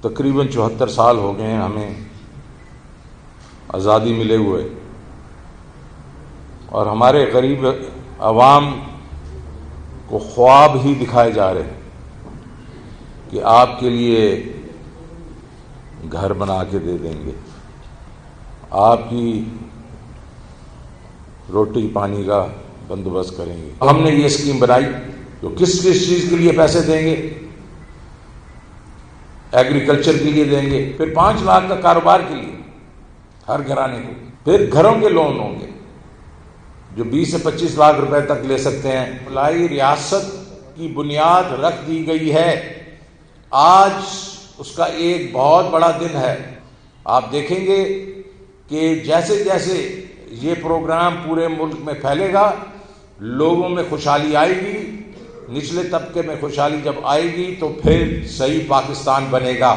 تقریباً 74 سال ہو گئے ہیں ہمیں آزادی ملے ہوئے، اور ہمارے غریب عوام کو خواب ہی دکھائے جا رہے ہیں کہ آپ کے لیے گھر بنا کے دے دیں گے، آپ کی روٹی پانی کا بندوبست کریں گے۔ ہم نے یہ اسکیم بنائی تو کس چیز کے لیے پیسے دیں گے؟ ایگریکلچر کے لیے دیں گے، پھر 5 لاکھ کا کاروبار کے لیے ہر گھرانے کو، پھر گھروں کے لون ہوں گے جو 20 سے 25 لاکھ روپے تک لے سکتے ہیں۔ فلاحی ریاست کی بنیاد رکھ دی گئی ہے۔ آج اس کا ایک بہت بڑا دن ہے۔ آپ دیکھیں گے کہ جیسے جیسے یہ پروگرام پورے ملک میں پھیلے گا، لوگوں میں خوشحالی آئے گی، نچلے طبقے میں خوشحالی جب آئے گی تو پھر صحیح پاکستان بنے گا۔